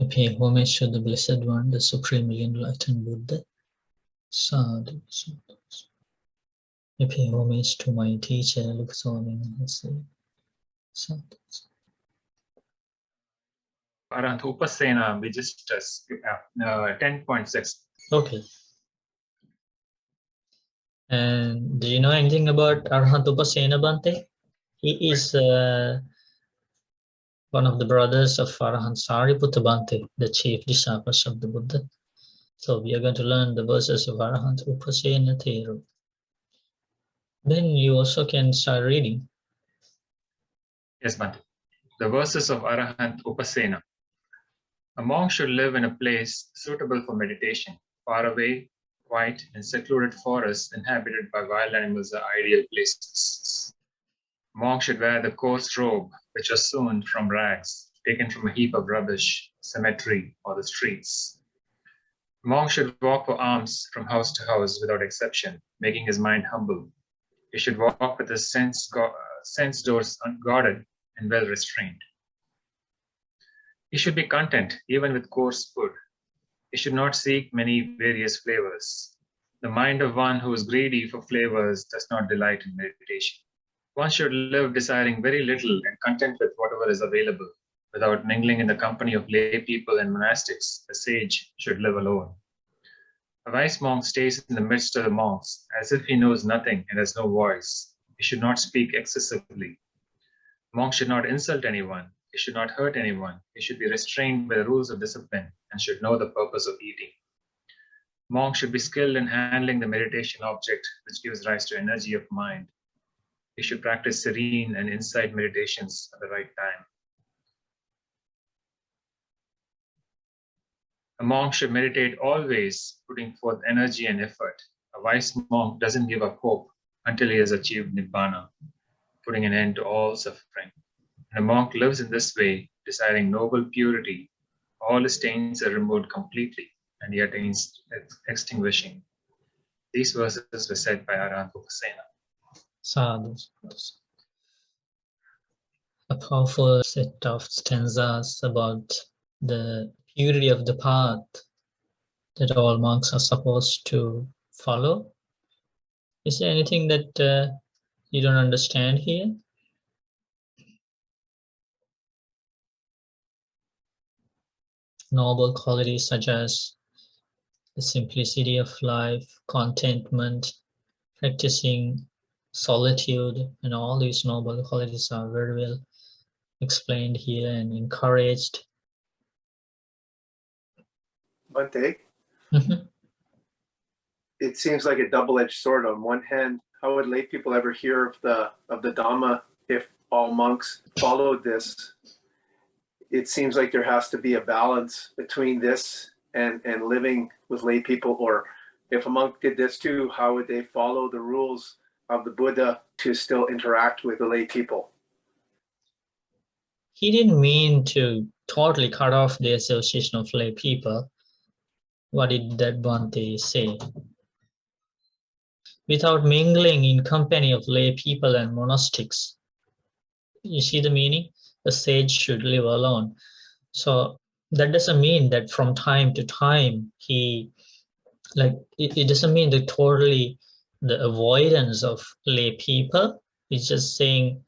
I pay homage to the Blessed One, the supremely enlightened Buddha. Sadhu, sadhu. I pay homage to my teacher, Luke Swami. Sadhu. Arahant Upasena, we just 10.6. Okay. And do you know anything about Arahant Upasena, Bante? He is one of the brothers of Arahant Sāriputta Bante, the chief disciples of the Buddha. So we are going to learn the verses of Arahant Upasena Theru. Then you also can start reading. Yes, Bante. The verses of Arahant Upasena. A monk should live in a place suitable for meditation. Far away, quiet, and secluded forests inhabited by wild animals are ideal places. A monk should wear the coarse robe, which was sewn from rags, taken from a heap of rubbish, cemetery, or the streets. A monk should walk for alms from house to house without exception, making his mind humble. He should walk with his sense doors unguarded and well restrained. He should be content even with coarse food. He should not seek many various flavors. The mind of one who is greedy for flavors does not delight in meditation. One should live desiring very little and content with whatever is available. Without mingling in the company of lay people and monastics, a sage should live alone. A wise monk stays in the midst of the monks as if he knows nothing and has no voice. He should not speak excessively. A monk should not insult anyone. He should not hurt anyone. He should be restrained by the rules of discipline and should know the purpose of eating. Monk should be skilled in handling the meditation object which gives rise to energy of mind. He should practice serene and insight meditations at the right time. A monk should meditate always, putting forth energy and effort. A wise monk doesn't give up hope until he has achieved Nibbana, putting an end to all suffering. And a monk lives in this way, desiring noble purity. All his stains are removed completely, and he attains extinguishing. These verses were said by Arahant Upasena. Sadhu. A powerful set of stanzas about the purity of the path that all monks are supposed to follow. Is there anything that you don't understand here? Noble qualities such as the simplicity of life, contentment, practicing solitude, and all these noble qualities are very well explained here and encouraged. Bante, it seems like a double-edged sword. On one hand, how would lay people ever hear of the Dhamma if all monks followed this? It seems like there has to be a balance between this and living with lay people. Or if a monk did this too, how would they follow the rules of the Buddha to still interact with the lay people? He didn't mean to totally cut off the association of lay people. What did that Bhante say? Without mingling in company of lay people and monastics. You see the meaning? A sage should live alone. So that doesn't mean that from time to time it doesn't mean that totally the avoidance of lay people. It's just saying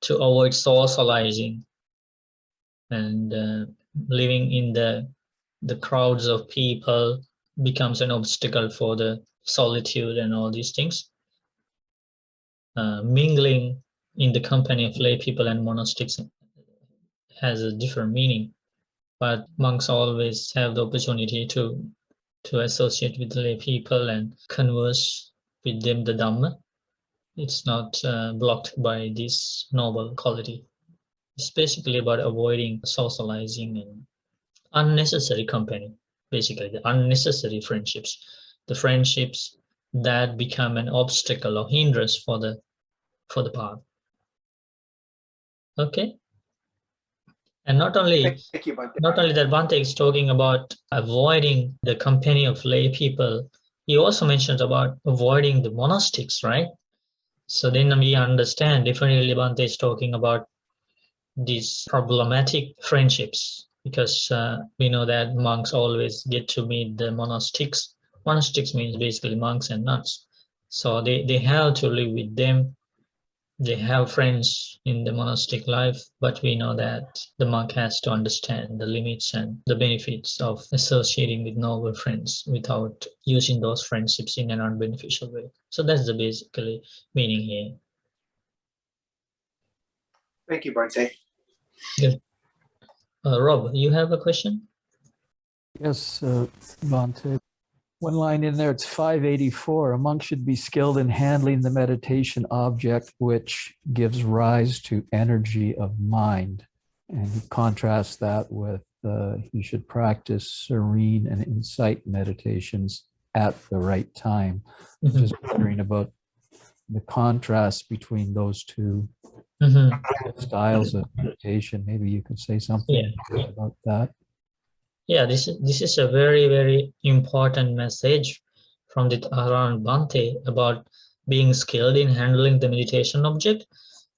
to avoid socializing and living in the crowds of people becomes an obstacle for the solitude and all these things. Mingling in the company of lay people and monastics has a different meaning, but monks always have the opportunity to associate with lay people and converse with them the Dhamma. It's not blocked by this noble quality. It's basically about avoiding socializing and unnecessary company, basically the unnecessary friendships, the friendships that become an obstacle or hindrance for the path. Okay. And not only that, Bhante is talking about avoiding the company of lay people. He also mentions about avoiding the monastics, right? So then we understand definitely Bhante is talking about these problematic friendships because we know that monks always get to meet the monastics. Monastics means basically monks and nuns. So they have to live with them. They have friends in the monastic life, but we know that the monk has to understand the limits and the benefits of associating with noble friends without using those friendships in an unbeneficial way. So that's the basically meaning here. Thank you, Bhante. Good. Rob, you have a question? Yes, Bhante. One line in there, it's 584. A monk should be skilled in handling the meditation object, which gives rise to energy of mind. And he contrasts that with he should practice serene and insight meditations at the right time. Mhm. Just wondering about the contrast between those two styles of meditation. Maybe you could say something about that. Yeah, this is a very, very important message from the Arahant Bhante about being skilled in handling the meditation object.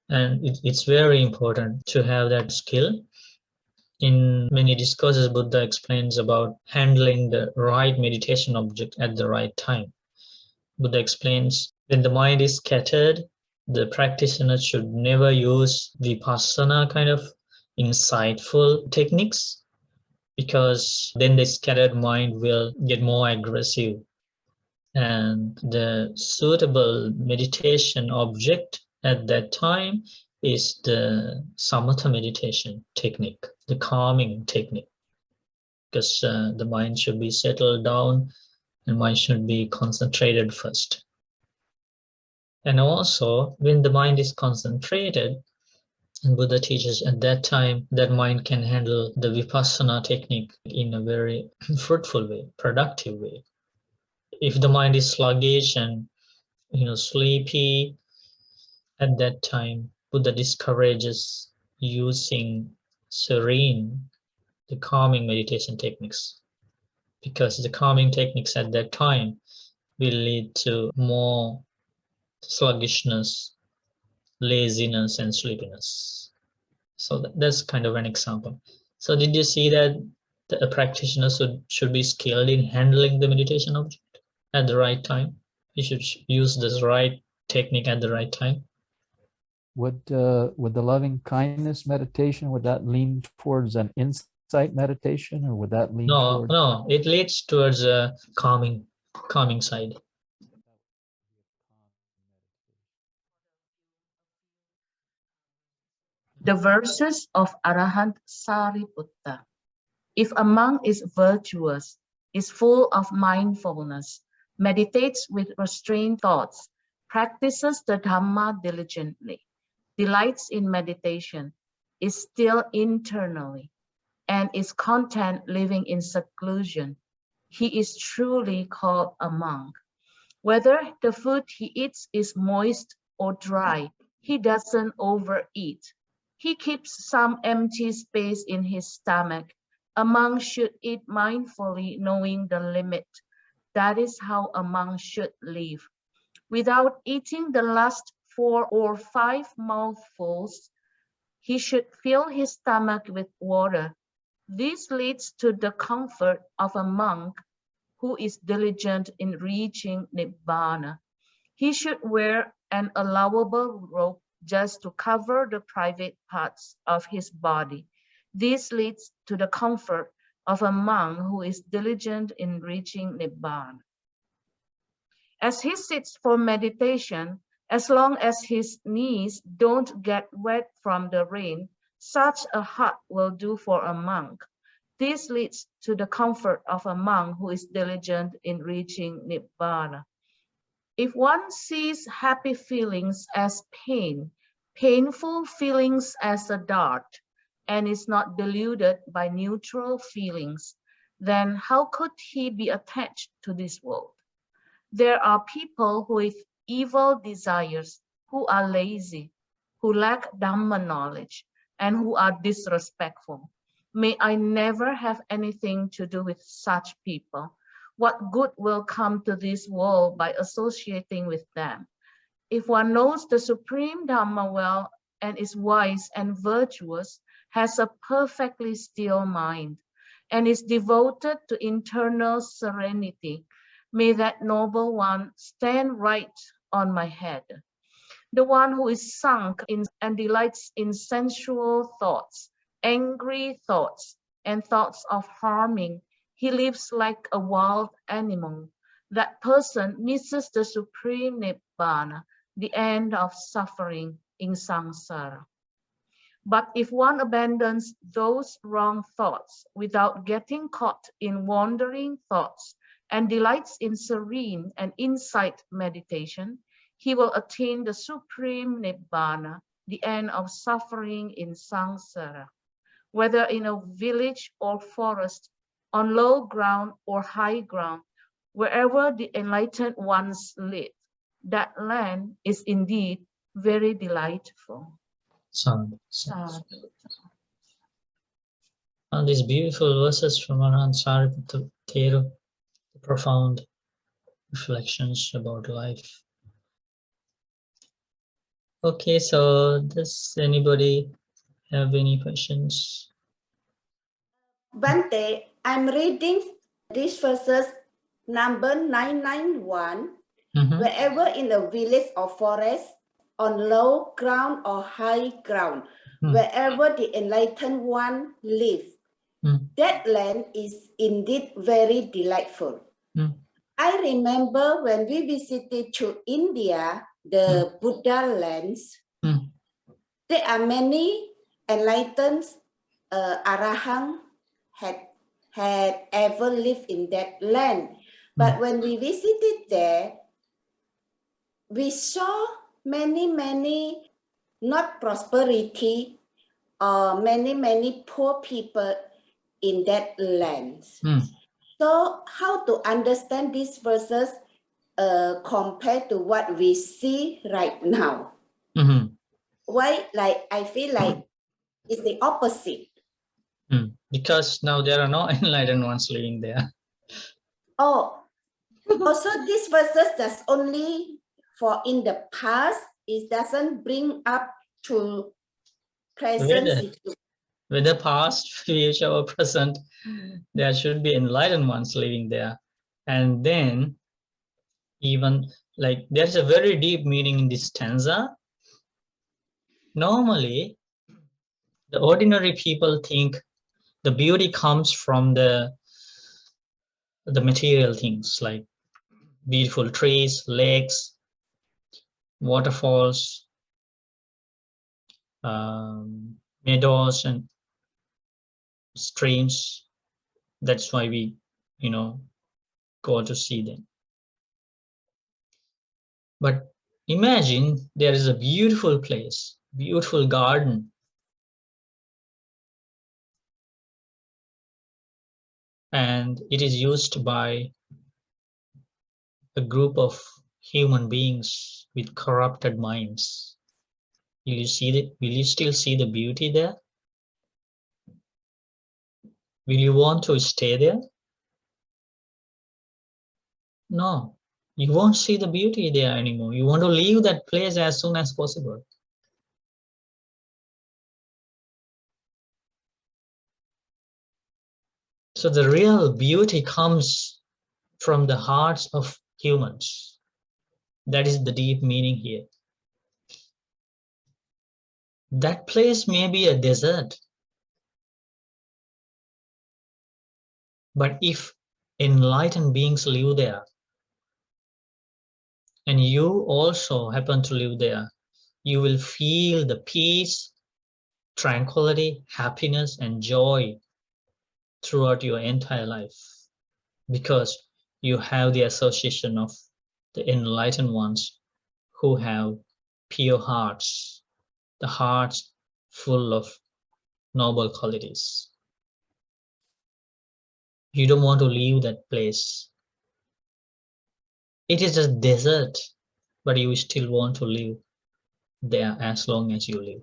And it's very important to have that skill. In many discourses, Buddha explains about handling the right meditation object at the right time. Buddha explains when the mind is scattered, the practitioner should never use vipassana kind of insightful techniques, because then the scattered mind will get more aggressive. And the suitable meditation object at that time is the samatha meditation technique, the calming technique, because the mind should be settled down and mind should be concentrated first. And also, when the mind is concentrated, and Buddha teaches at that time that mind can handle the vipassana technique in a very fruitful way, productive way. If the mind is sluggish and sleepy, at that time Buddha discourages using serene, the calming meditation techniques, because the calming techniques at that time will lead to more sluggishness, laziness, and sleepiness. So that's kind of an example. So did you see that a practitioner should be skilled in handling the meditation object at the right time? You should use this right technique at the right time. Would the loving kindness meditation, would that lean towards an insight meditation, or would that lean towards? No, it leads towards a calming side. The verses of Arahant Sāriputta. If a monk is virtuous, is full of mindfulness, meditates with restrained thoughts, practices the Dhamma diligently, delights in meditation, is still internally, and is content living in seclusion, he is truly called a monk. Whether the food he eats is moist or dry, he doesn't overeat. He keeps some empty space in his stomach. A monk should eat mindfully, knowing the limit. That is how a monk should live. Without eating the last 4 or 5 mouthfuls, he should fill his stomach with water. This leads to the comfort of a monk who is diligent in reaching Nibbana. He should wear an allowable robe just to cover the private parts of his body. This leads to the comfort of a monk who is diligent in reaching Nibbana. As he sits for meditation, as long as his knees don't get wet from the rain, such a hut will do for a monk. This leads to the comfort of a monk who is diligent in reaching Nibbana. If one sees happy feelings as pain, painful feelings as a dart, and is not deluded by neutral feelings, then how could he be attached to this world? There are people with evil desires, who are lazy, who lack Dhamma knowledge, and who are disrespectful. May I never have anything to do with such people. What good will come to this world by associating with them? If one knows the supreme Dhamma well and is wise and virtuous, has a perfectly still mind, and is devoted to internal serenity. May that noble one stand right on my head. The one who is sunk in and delights in sensual thoughts, angry thoughts, and thoughts of harming, he lives like a wild animal. That person misses the supreme nibbana, the end of suffering in samsara. But if one abandons those wrong thoughts without getting caught in wandering thoughts and delights in serene and insight meditation, he will attain the supreme nibbana, the end of suffering in samsara. Whether in a village or forest, on low ground or high ground, wherever the enlightened ones live, that land is indeed very delightful. And these beautiful verses from Arahant Sāriputta, the profound reflections about life. Okay, so does anybody have any questions? Bante, I'm reading these verses number 991. Wherever in the village or forest, on low ground or high ground, wherever the enlightened one lives, that land is indeed very delightful. I remember when we visited to India, the Buddha lands, there are many enlightened Arahant had ever lived in that land. But when we visited there, we saw many, not prosperity, or many poor people in that land. So how to understand these verses compared to what we see right now? Why, like, I feel like it's the opposite. Because now there are no enlightened ones living there. Oh, also these verses that's only for in the past, it doesn't bring up to present situation. Whether past, future, or present, there should be enlightened ones living there. And then, even like there's a very deep meaning in this stanza. Normally, the ordinary people think the beauty comes from the material things like beautiful trees, lakes, waterfalls, meadows, and streams. That's why we, go to see them. But imagine there is a beautiful place, beautiful garden, and it is used by a group of human beings with corrupted minds. Will you still see the beauty there? Will you want to stay there? No, you won't see the beauty there anymore. You want to leave that place as soon as possible. So the real beauty comes from the hearts of humans. That is the deep meaning here. That place may be a desert, but if enlightened beings live there, and you also happen to live there, you will feel the peace, tranquility, happiness, and joy throughout your entire life, because you have the association of the enlightened ones who have pure hearts, the hearts full of noble qualities. You don't want to leave that place. It is a desert, but you still want to live there as long as you live.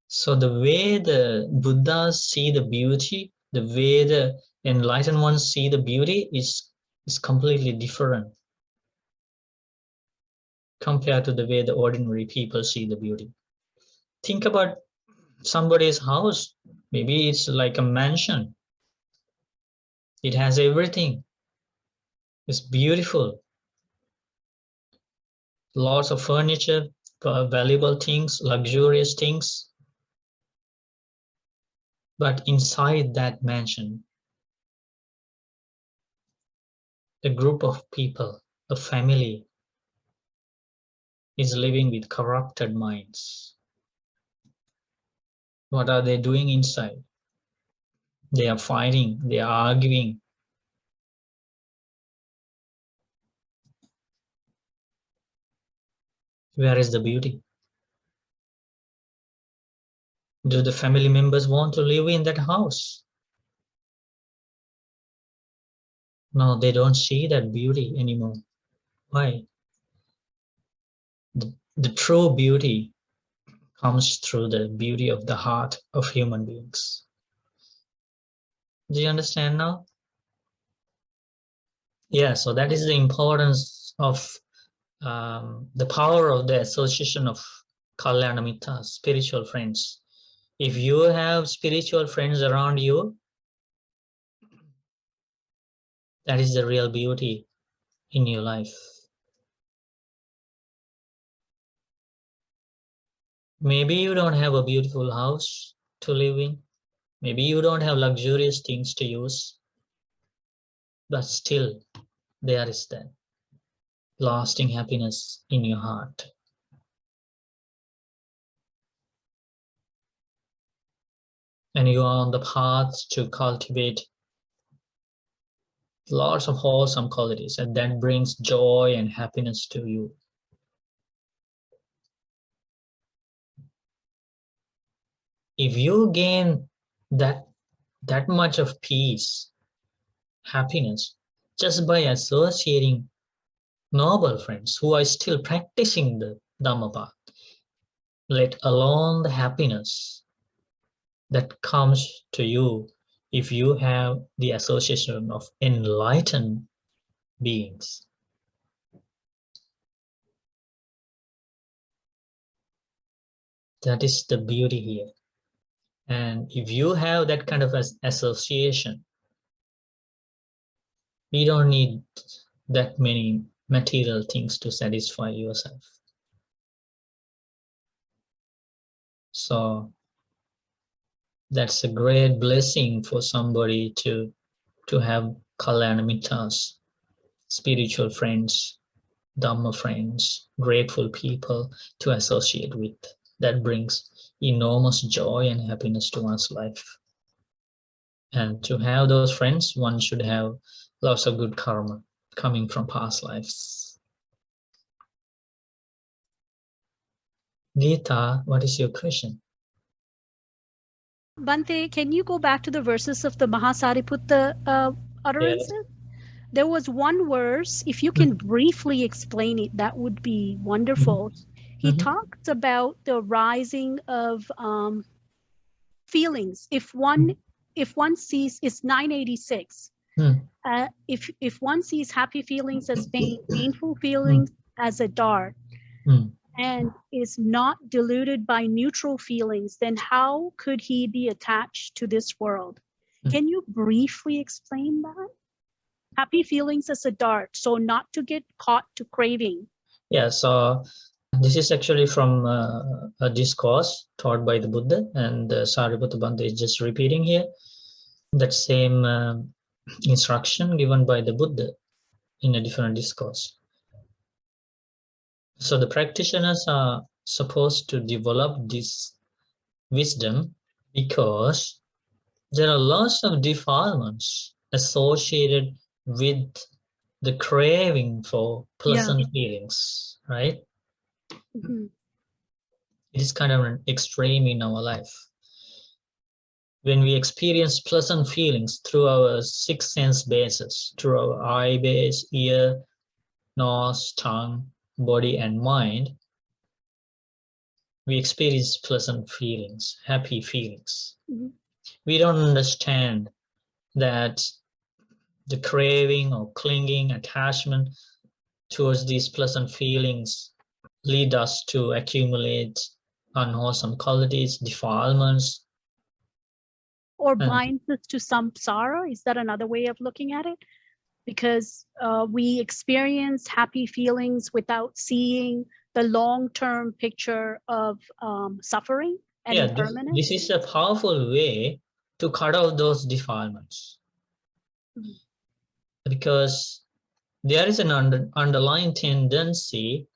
So the way the Buddhas see the beauty, the way the enlightened ones see the beauty is completely different compared to the way the ordinary people see the beauty. Think about somebody's house. Maybe it's like a mansion. It has everything. It's beautiful. Lots of furniture, valuable things, luxurious things. But inside that mansion, a group of people, a family, is living with corrupted minds. What are they doing inside? They are fighting, they are arguing. Where is the beauty? Do the family members want to live in that house? No, they don't see that beauty anymore. Why? The true beauty comes through the beauty of the heart of human beings. Do you understand now? Yeah, so that is the importance of the power of the association of Kalyanamitta, spiritual friends. If you have spiritual friends around you, that is the real beauty in your life. Maybe you don't have a beautiful house to live in. Maybe you don't have luxurious things to use. But still, there is that lasting happiness in your heart. And you are on the path to cultivate lots of wholesome qualities, and that brings joy and happiness to you. If you gain that much of peace, happiness, just by associating noble friends who are still practicing the Dhamma path, let alone the happiness that comes to you if you have the association of enlightened beings. That is the beauty here. And if you have that kind of association, you don't need that many material things to satisfy yourself. So that's a great blessing for somebody to have Kalyanamitas, spiritual friends, Dhamma friends, grateful people to associate with. That brings enormous joy and happiness to one's life. And to have those friends, one should have lots of good karma coming from past lives. Geeta, what is your question? Bhante, can you go back to the verses of the Mahasāriputta utterances? Yes. There was one verse, if you can briefly explain it, that would be wonderful. He talks about the rising of feelings. If one sees, it's 986. If one sees happy feelings as painful feelings as a dart, and is not deluded by neutral feelings, then how could he be attached to this world? Can you briefly explain that? Happy feelings as a dart, so not to get caught to craving. Yeah, so this is actually from a discourse taught by the Buddha, and Sāriputta Bhante is just repeating here that same instruction given by the Buddha in a different discourse. So the practitioners are supposed to develop this wisdom because there are lots of defilements associated with the craving for pleasant feelings, right? It is kind of an extreme in our life. When we experience pleasant feelings through our six sense bases, through our eye base, ear, nose, tongue, body, and mind, we experience pleasant feelings, happy feelings. We don't understand that the craving or clinging, attachment towards these pleasant feelings lead us to accumulate unwholesome qualities, defilements. Or blindness to samsara, is that another way of looking at it? Because we experience happy feelings without seeing the long-term picture of suffering and impermanence. This is a powerful way to cut out those defilements. Because there is an underlying tendency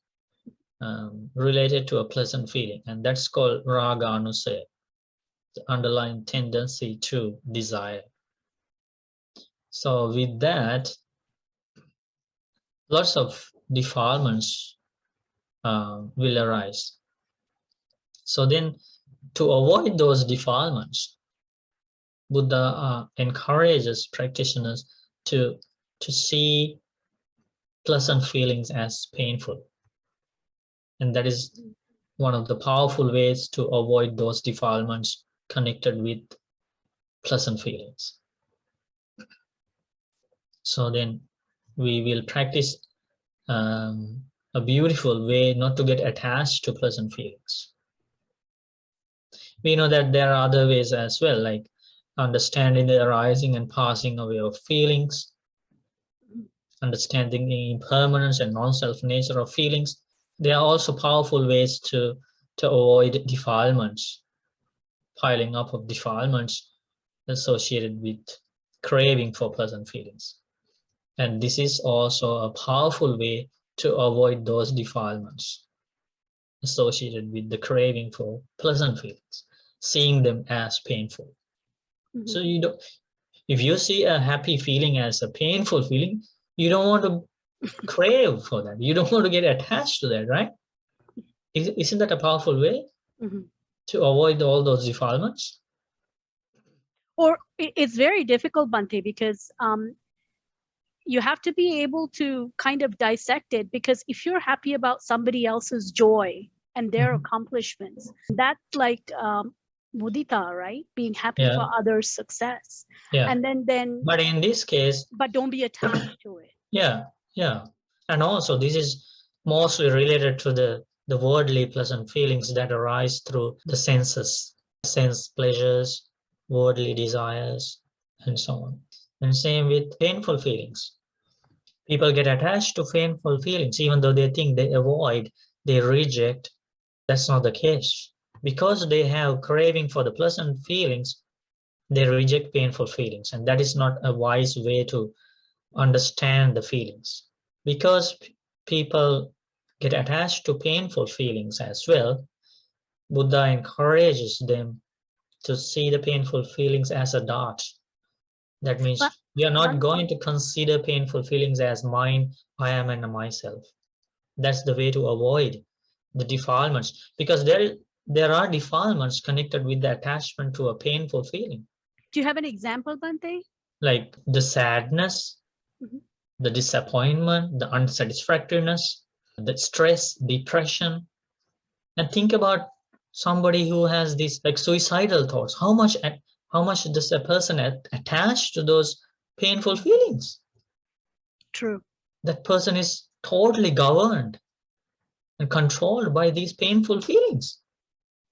related to a pleasant feeling, and that's called raga anusaya, the underlying tendency to desire. So with that, lots of defilements will arise. So then, to avoid those defilements, Buddha encourages practitioners to see pleasant feelings as painful. And that is one of the powerful ways to avoid those defilements connected with pleasant feelings. So then we will practice a beautiful way not to get attached to pleasant feelings. We know that there are other ways as well, like understanding the arising and passing away of feelings, understanding the impermanence and non-self nature of feelings. There are also powerful ways to avoid defilements, piling up of defilements associated with craving for pleasant feelings. And this is also a powerful way to avoid those defilements associated with the craving for pleasant feelings, seeing them as painful. So you don't, if you see a happy feeling as a painful feeling, you don't want to crave for that. You don't want to get attached to that, right? Isn't that a powerful way to avoid all those defilements? Or it's very difficult, Bhante, because you have to be able to kind of dissect it, because if you're happy about somebody else's joy and their accomplishments, that's like mudita, right? Being happy for others' success. And then but in this case, but don't be attached to it. And also this is mostly related to the worldly pleasant feelings that arise through the senses, sense pleasures, worldly desires, and so on. And same with painful feelings. People get attached to painful feelings, even though they think they avoid, they reject. That's not the case. Because they have craving for the pleasant feelings, they reject painful feelings. And that is not a wise way to understand the feelings. Because people get attached to painful feelings as well, Buddha encourages them to see the painful feelings as a dot. That means we are not going to consider painful feelings as mine, I am, and myself. That's the way to avoid the defilements, because there are defilements connected with the attachment to a painful feeling. Do you have an example, Bhante? Like the sadness, the disappointment, the unsatisfactoriness, the stress, depression. And think about somebody who has these like suicidal thoughts. How much does a person attach to those painful feelings? True. That person is totally governed and controlled by these painful feelings.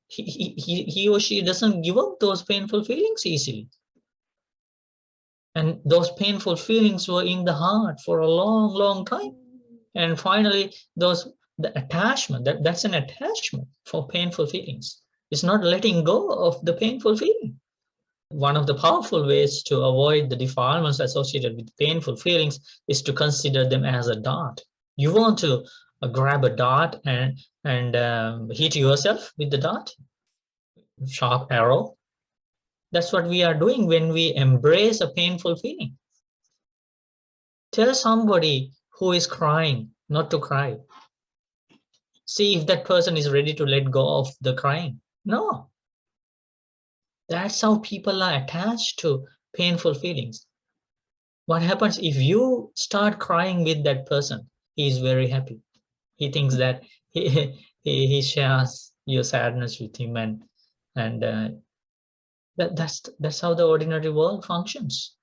He or she doesn't give up those painful feelings easily. And those painful feelings were in the heart for a long, long time. And finally, the attachment, that's an attachment for painful feelings. It's not letting go of the painful feeling. One of the powerful ways to avoid the defilements associated with painful feelings is to consider them as a dot. You want to grab a dot and hit yourself with the dot, sharp arrow. That's what we are doing when we embrace a painful feeling. Tell somebody who is crying not to cry. See if that person is ready to let go of the crying. No. That's how people are attached to painful feelings. What happens if you start crying with that person? He is very happy. He thinks that he shares your sadness with him, and that's how the ordinary world functions.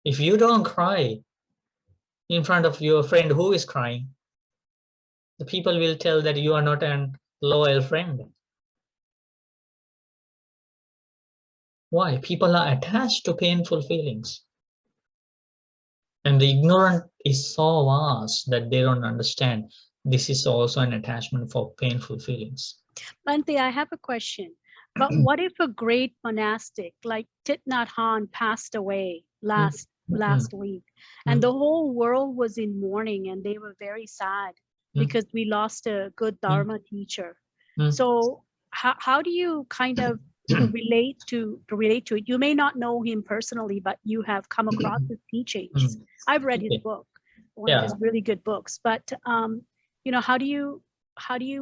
If you don't cry in front of your friend who is crying, the people will tell that you are not a loyal friend. Why? People are attached to painful feelings. And the ignorant is so vast that they don't understand. This is also an attachment for painful feelings. Bhante, I have a question. But what if a great monastic like Thich Nhat Hanh passed away last week, and the whole world was in mourning and they were very sad because we lost a good Dharma teacher. So how do you kind of relate to it? You may not know him personally, but you have come across his teachings. I've read his book, one of his really good books. But you know, how do you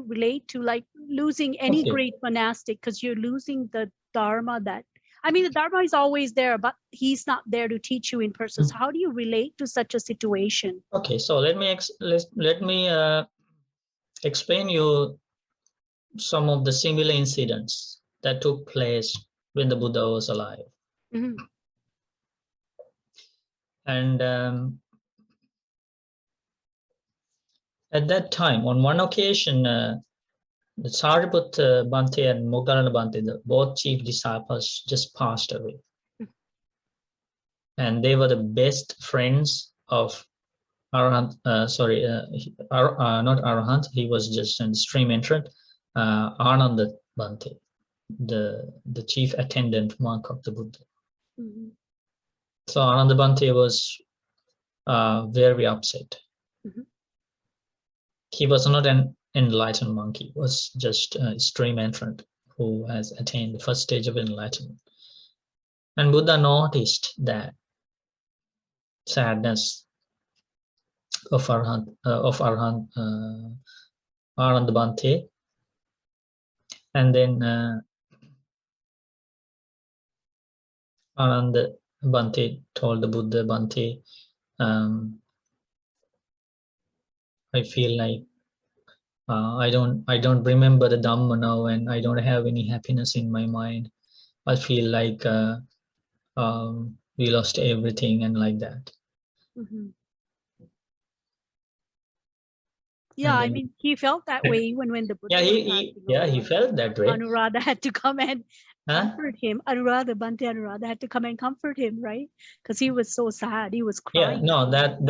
relate to like losing any great monastic, because you're losing the Dharma that, I mean, the Dharma is always there, but he's not there to teach you in person. So how do you relate to such a situation? Okay, so let me explain you some of the similar incidents that took place when the Buddha was alive. And at that time, on one occasion, the Sāriputta Bhante and Moggallana Bhante, both chief disciples, just passed away. And they were the best friends of Arahant, not Arahant, he was just a stream entrant, Ananda Bhante, the chief attendant monk of the Buddha. So Ananda Bhante was very upset. He was not an enlightened monk, he was just a stream entrant who has attained the first stage of enlightenment. And Buddha noticed that sadness of Arahant, Ananda Bhante, and then Ananda Bhante told the Buddha, Bhante, I feel like I don't remember the Dhamma now, and I don't have any happiness in my mind. I feel like we lost everything and like that. Yeah, I mean, he felt that way even when the Buddha he felt that way. Anuradha had to come and comfort him. Anuradha, Bhante Anuradha had to come and comfort him, right? Because he was so sad. He was crying. Yeah, no, that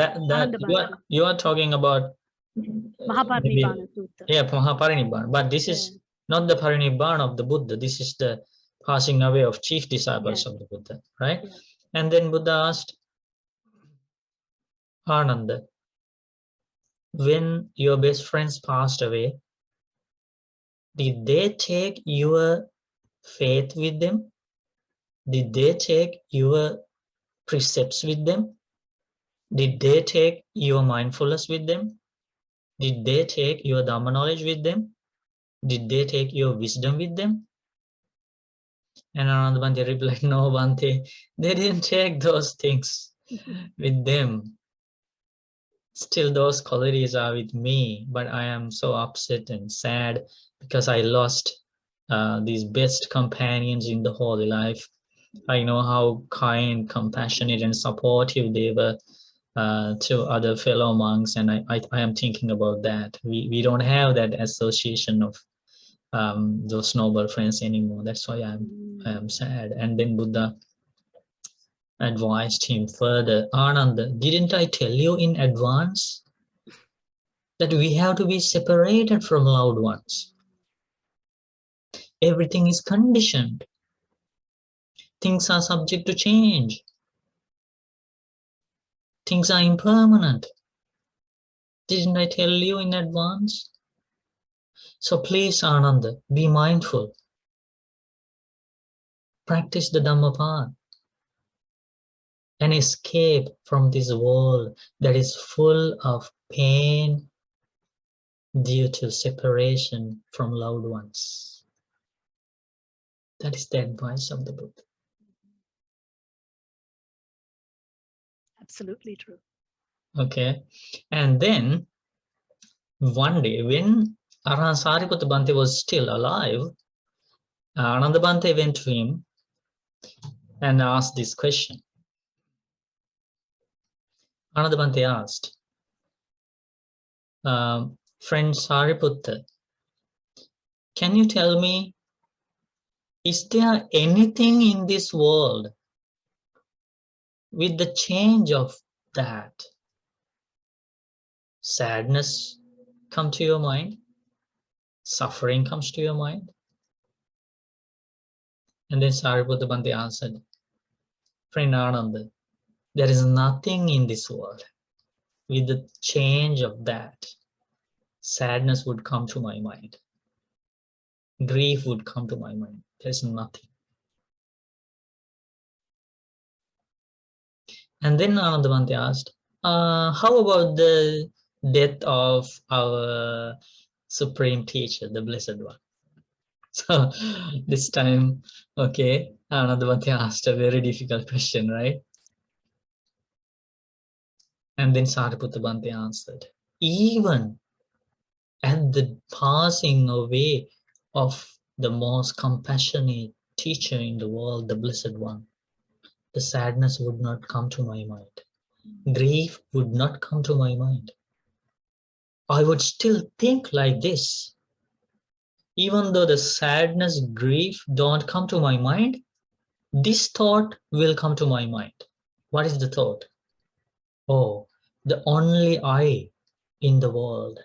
you are talking about Mahaparinibbana Sutta. Yeah, Mahaparinibbana. But this is not the Parinibbana of the Buddha. This is the passing away of chief disciples of the Buddha, right? And then Buddha asked Ananda, when your best friends passed away, did they take your faith with them? Did they take your precepts with them? Did they take your mindfulness with them? Did they take your Dhamma knowledge with them? Did they take your wisdom with them? And Ananda Bhante replied, no, Bhante, they didn't take those things with them. Still, those qualities are with me, but I am so upset and sad because I lost these best companions in the holy life. I know how kind, compassionate, and supportive they were to other fellow monks, and I am thinking about that. We don't have that association of those noble friends anymore. That's why I am sad. And then Buddha advised him further, Ananda, didn't I tell you in advance that we have to be separated from loved ones? Everything is conditioned. Things are subject to change. Things are impermanent. Didn't I tell you in advance? So please, Ananda, be mindful. Practice the Dhamma path and escape from this world that is full of pain due to separation from loved ones. That is the advice of the Buddha. Absolutely true. Okay, and then one day when Arahant Sāriputta Bhante was still alive, Ananda Bhante went to him and asked this question. Ananda Bhante asked, Friend Sāriputta, can you tell me, is there anything in this world with the change of that sadness come to your mind? Suffering comes to your mind? And then Sāriputta Bhante answered, friend Ananda, there is nothing in this world. With the change of that, sadness would come to my mind. Grief would come to my mind. There's nothing. And then Ananda Bhante asked, how about the death of our Supreme Teacher, the Blessed One? So this time, okay, Ananda Bhante asked a very difficult question, right? And then Sāriputta Bhante answered, even at the passing away of the most compassionate teacher in the world, the Blessed One, the sadness would not come to my mind. Grief would not come to my mind. I would still think like this. Even though the sadness, grief don't come to my mind, this thought will come to my mind. What is the thought? Oh, the only I in the world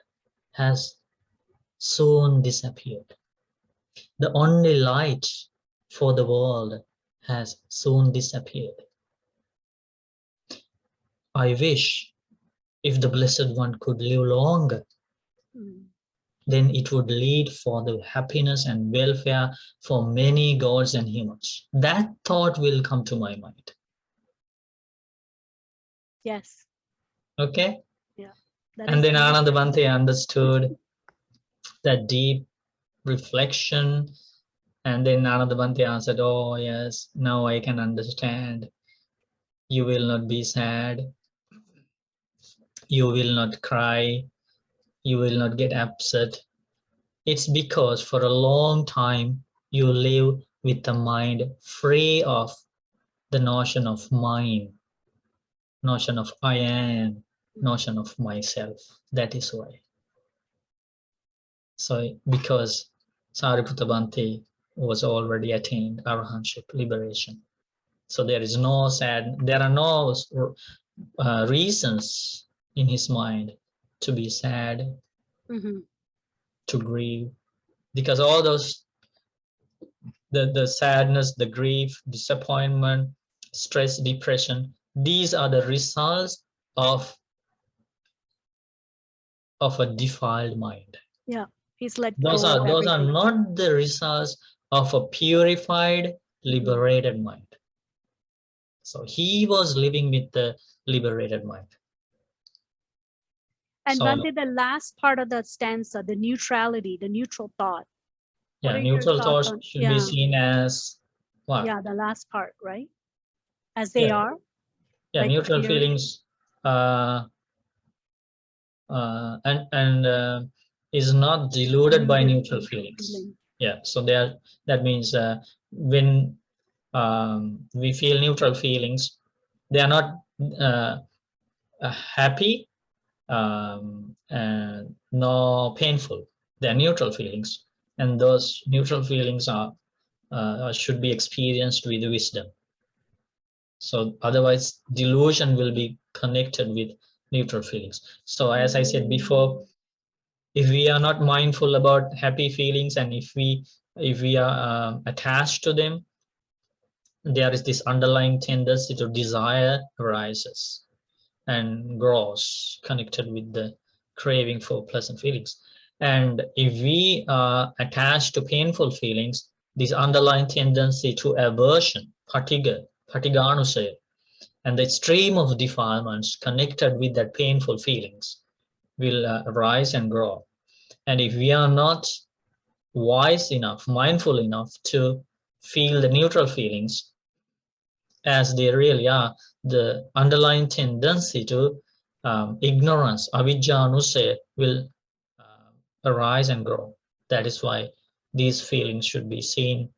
has soon disappeared. The only light for the world has soon disappeared. I wish if the Blessed One could live longer, then it would lead for the happiness and welfare for many gods and humans. That thought will come to my mind. Yes. Okay? Yeah. And then Ananda Bhante understood that deep reflection. And then Ananda Bhante answered, oh yes, now I can understand. You will not be sad. You will not cry. You will not get upset. It's because for a long time you live with the mind free of the notion of mine, notion of I am, notion of myself. That is why. So because Sāriputta Bhante was already attained Arahantship, liberation. So there is no sad, there are no reasons in his mind to be sad, to grieve, because all those, the sadness, the grief, disappointment, stress, depression, these are the results of a defiled mind. Yeah, he's let Those go are of everything. not the results of a purified, liberated mind. So he was living with the liberated mind. And so, Bhante, the last part of the stanza, the neutrality, the neutral thought. Yeah, neutral thoughts should be seen as what? Yeah, the last part, right? As they are. Yeah, like neutral fear. feelings is not deluded by neutral feelings. Yeah, so that means when we feel neutral feelings, they are not happy and no painful. They are neutral feelings, and those neutral feelings are should be experienced with wisdom. So otherwise delusion will be connected with neutral feelings. So as I said before, if we are not mindful about happy feelings, and if we are attached to them, there is this underlying tendency to desire arises and grows, connected with the craving for pleasant feelings. And if we are attached to painful feelings, this underlying tendency to aversion, patiganusaya, and the stream of defilements connected with that painful feelings will rise and grow. And if we are not wise enough, mindful enough to feel the neutral feelings as they really are, the underlying tendency to ignorance, avijjanusaya, will arise and grow. That is why these feelings should be seen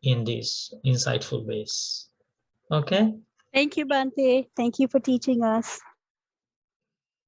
in these insightful ways. Okay? Thank you, Bhante. Thank you for teaching us.